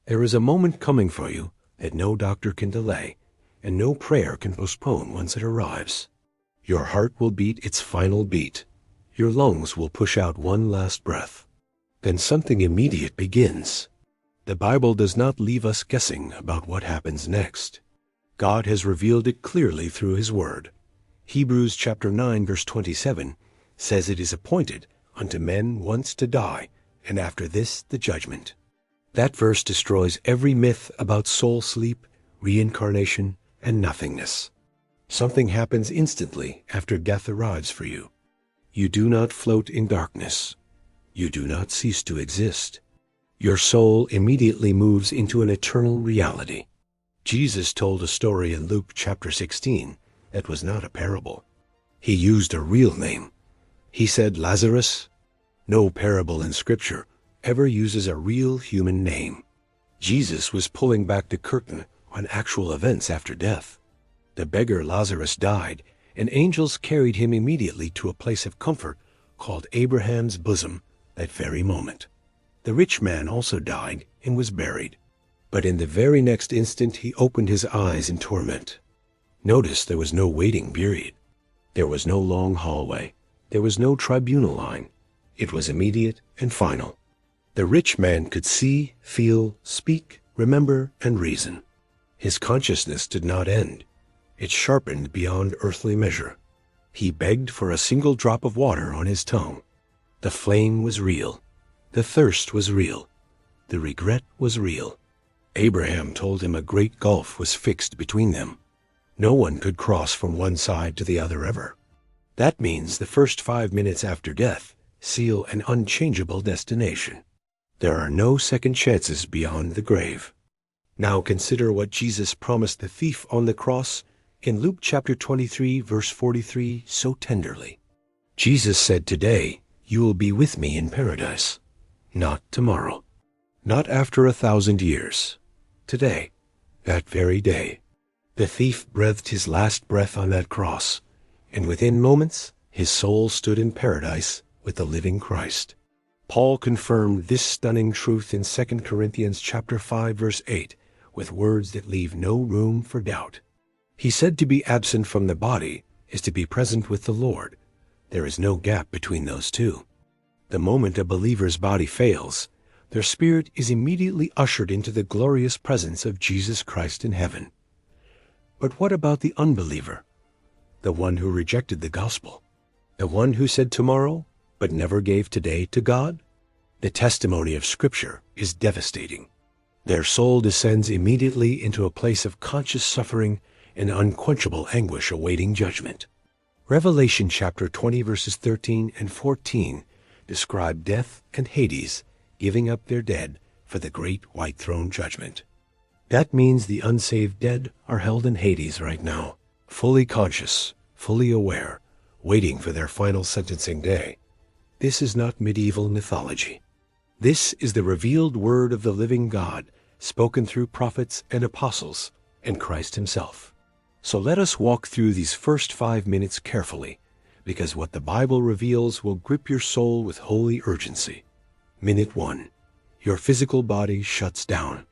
There is a moment coming for you that no doctor can delay, and no prayer can postpone once it arrives. Your heart will beat its final beat. Your lungs will push out one last breath. Then something immediate begins. The Bible does not leave us guessing about what happens next. God has revealed it clearly through His Word. Hebrews chapter 9 verse 27 says it is appointed unto men once to die, and after this the judgment. That verse destroys every myth about soul sleep, reincarnation, and nothingness. Something happens instantly after death arrives for you. You do not float in darkness. You do not cease to exist. Your soul immediately moves into an eternal reality. Jesus told a story in Luke chapter 16 that was not a parable. He used a real name. He said, Lazarus. No parable in Scripture ever uses a real human name. Jesus was pulling back the curtain on actual events after death. The beggar Lazarus died, and angels carried him immediately to a place of comfort called Abraham's bosom that very moment. The rich man also died and was buried. But in the very next instant he opened his eyes in torment. Notice there was no waiting period. There was no long hallway. There was no tribunal line. It was immediate and final. The rich man could see, feel, speak, remember, and reason. His consciousness did not end. It sharpened beyond earthly measure. He begged for a single drop of water on his tongue. The flame was real. The thirst was real. The regret was real. Abraham told him a great gulf was fixed between them. No one could cross from one side to the other ever. That means the first 5 minutes after death seal an unchangeable destination. There are no second chances beyond the grave. Now consider what Jesus promised the thief on the cross in Luke chapter 23 verse 43 so tenderly. Jesus said, today you will be with me in paradise. Not tomorrow. Not after 1,000 years. Today. That very day. The thief breathed his last breath on that cross, and within moments his soul stood in paradise with the living Christ. Paul confirmed this stunning truth in 2 Corinthians chapter 5 verse 8 with words that leave no room for doubt. He said to be absent from the body is to be present with the Lord. There is no gap between those two. The moment a believer's body fails, their spirit is immediately ushered into the glorious presence of Jesus Christ in heaven. But what about the unbeliever? The one who rejected the gospel? The one who said tomorrow, but never gave today to God? The testimony of Scripture is devastating. Their soul descends immediately into a place of conscious suffering and unquenchable anguish awaiting judgment. Revelation chapter 20 verses 13 and 14 describe death and Hades giving up their dead for the great white throne judgment. That means the unsaved dead are held in Hades right now, fully conscious, fully aware, waiting for their final sentencing day. This is not medieval mythology. This is the revealed word of the living God, spoken through prophets and apostles and Christ himself. So let us walk through these first 5 minutes carefully, because what the Bible reveals will grip your soul with holy urgency. Minute 1. Your physical body shuts down.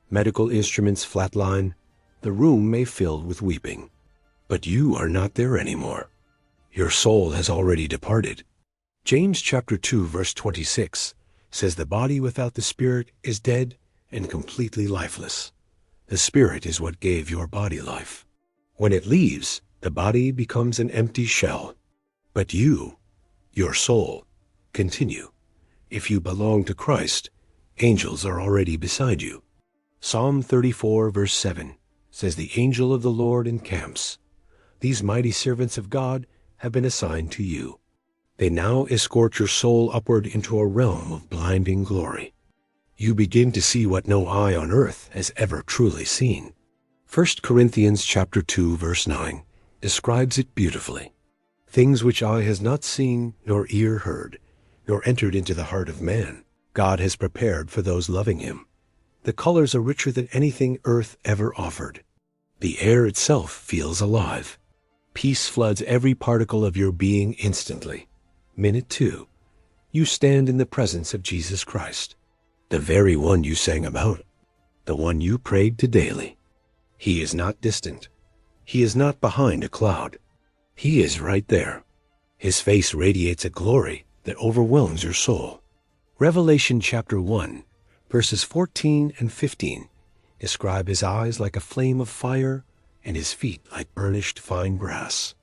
Medical instruments flatline. The room may fill with weeping. But you are not there anymore. Your soul has already departed. James chapter 2 verse 26 says the body without the spirit is dead and completely lifeless. The spirit is what gave your body life. When it leaves, the body becomes an empty shell. But you, your soul, continue. If you belong to Christ, angels are already beside you. Psalm 34 verse 7 says the angel of the Lord encamps. These mighty servants of God have been assigned to you. They now escort your soul upward into a realm of blinding glory. You begin to see what no eye on earth has ever truly seen. 1 Corinthians chapter 2 verse 9 describes it beautifully. Things which eye has not seen, nor ear heard, nor entered into the heart of man, God has prepared for those loving him. The colors are richer than anything earth ever offered. The air itself feels alive. Peace floods every particle of your being instantly. Minute 2. You stand in the presence of Jesus Christ, the very one you sang about. the one you prayed to daily. He is not distant. He is not behind a cloud. He is right there. His face radiates a glory that overwhelms your soul. Revelation chapter 1, verses 14 and 15 describe his eyes like a flame of fire and his feet like burnished fine brass.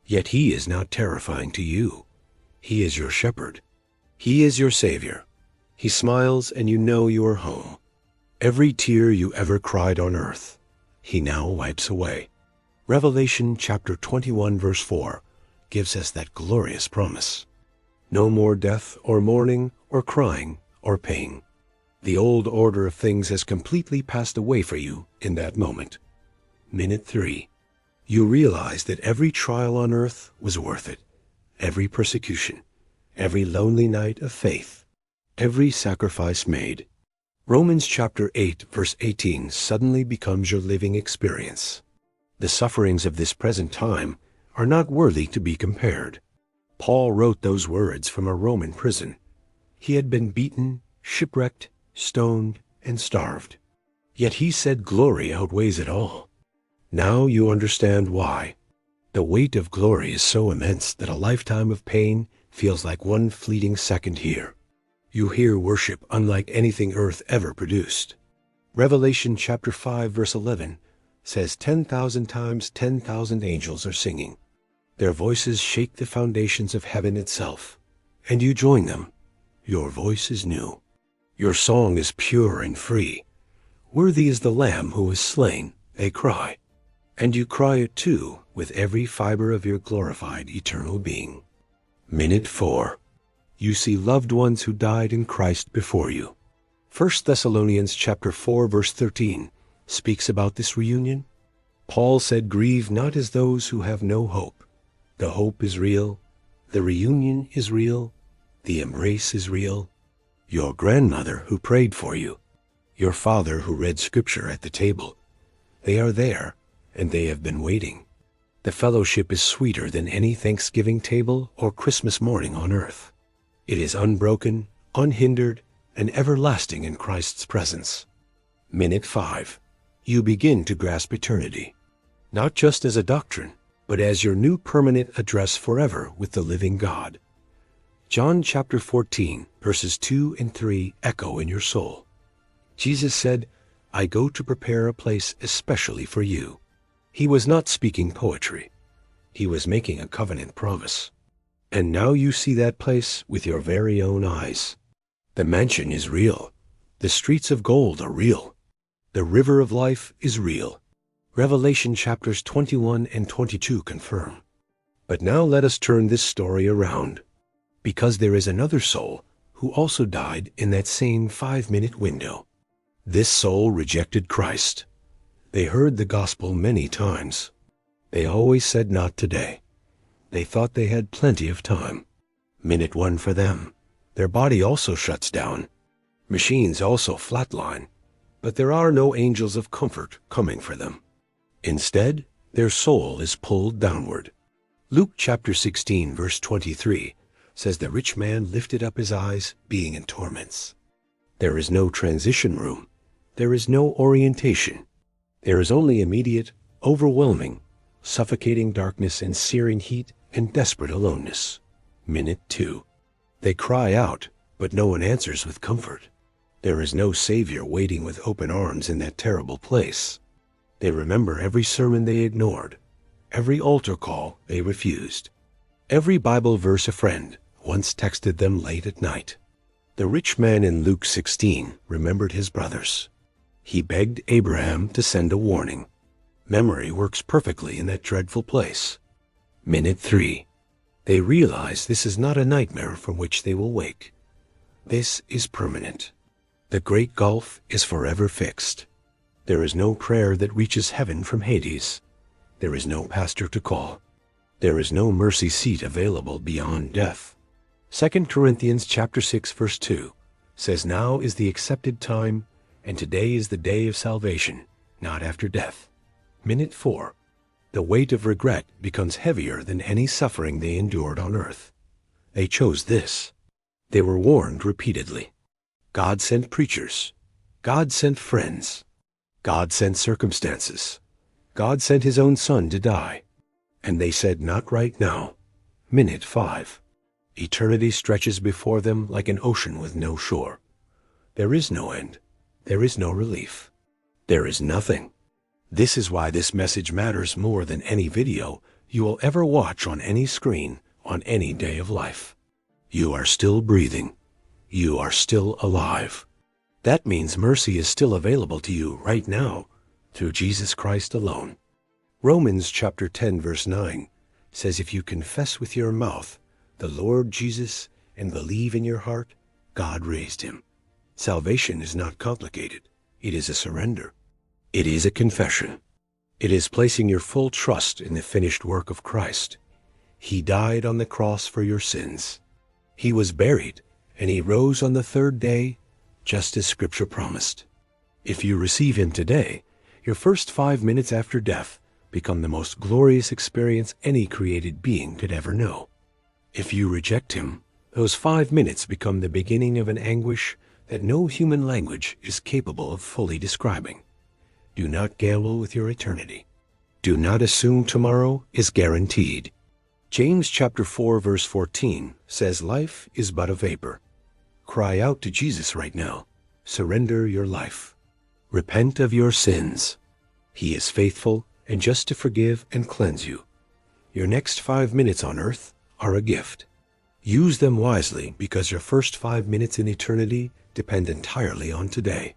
Yet he is not terrifying to you. He is your shepherd. He is your Savior. He smiles and you know you are home. Every tear you ever cried on earth, he now wipes away. Revelation chapter 21 verse 4 gives us that glorious promise. No more death or mourning or crying or pain. The old order of things has completely passed away for you in that moment. Minute 3. You realize that every trial on earth was worth it. Every persecution, every lonely night of faith, every sacrifice made. Romans chapter 8 verse 18 suddenly becomes your living experience. The sufferings of this present time are not worthy to be compared. Paul wrote those words from a Roman prison. He had been beaten, shipwrecked, stoned, and starved. Yet he said glory outweighs it all. Now you understand why. The weight of glory is so immense that a lifetime of pain feels like one fleeting second here. You hear worship unlike anything earth ever produced. Revelation chapter 5 verse 11 says 10,000 times 10,000 angels are singing. Their voices shake the foundations of heaven itself, and you join them. Your voice is new. Your song is pure and free. Worthy is the Lamb who was slain, they cry. And you cry it too with every fiber of your glorified eternal being. Minute 4. You see loved ones who died in Christ before you. 1 Thessalonians chapter 4 verse 13 speaks about this reunion. Paul said, grieve not as those who have no hope. The hope is real. The reunion is real. The embrace is real. Your grandmother who prayed for you. Your father who read scripture at the table. They are there, and they have been waiting. The fellowship is sweeter than any Thanksgiving table or Christmas morning on earth. It is unbroken, unhindered, and everlasting in Christ's presence. Minute 5. You begin to grasp eternity, not just as a doctrine, but as your new permanent address forever with the living God. John chapter 14, verses 2 and 3 echo in your soul. Jesus said, I go to prepare a place especially for you. He was not speaking poetry. He was making a covenant promise. And now you see that place with your very own eyes. The mansion is real. The streets of gold are real. The river of life is real. Revelation chapters 21 and 22 confirm. But now let us turn this story around, because there is another soul who also died in that same 5-minute window. This soul rejected Christ. They heard the gospel many times. They always said not today. They thought they had plenty of time. Minute 1 for them. Their body also shuts down. Machines also flatline. But there are no angels of comfort coming for them. Instead, their soul is pulled downward. Luke chapter 16 verse 23 says the rich man lifted up his eyes, being in torments. There is no transition room. There is no orientation. There is only immediate, overwhelming, suffocating darkness and searing heat and desperate aloneness. Minute 2. They cry out, but no one answers with comfort. There is no Savior waiting with open arms in that terrible place. They remember every sermon they ignored, every altar call they refused, every Bible verse a friend once texted them late at night. The rich man in Luke 16 remembered his brothers. He begged Abraham to send a warning. Memory works perfectly in that dreadful place. Minute 3. They realize this is not a nightmare from which they will wake. This is permanent. The great gulf is forever fixed. There is no prayer that reaches heaven from Hades. There is no pastor to call. There is no mercy seat available beyond death. 2 Corinthians chapter 6 verse 2 says, now is the accepted time, and today is the day of salvation, not after death. Minute 4. The weight of regret becomes heavier than any suffering they endured on earth. They chose this. They were warned repeatedly. God sent preachers. God sent friends. God sent circumstances. God sent his own son to die. And they said, not right now. Minute 5. Eternity stretches before them like an ocean with no shore. There is no end. There is no relief. There is nothing. This is why this message matters more than any video you will ever watch on any screen on any day of life. You are still breathing. You are still alive. That means mercy is still available to you right now through Jesus Christ alone. Romans chapter 10 verse 9 says, if you confess with your mouth the Lord Jesus and believe in your heart, God raised him. Salvation is not complicated. It is a surrender. It is a confession. It is placing your full trust in the finished work of Christ. He died on the cross for your sins. He was buried, and he rose on the third day, just as Scripture promised. If you receive him today, your first 5 minutes after death become the most glorious experience any created being could ever know. If you reject him, those 5 minutes become the beginning of an anguish that no human language is capable of fully describing. Do not gamble with your eternity. Do not assume tomorrow is guaranteed. James chapter 4 verse 14 says life is but a vapor. Cry out to Jesus right now. Surrender your life. Repent of your sins. He is faithful and just to forgive and cleanse you. Your next 5 minutes on earth are a gift. Use them wisely because your first 5 minutes in eternity depend entirely on today.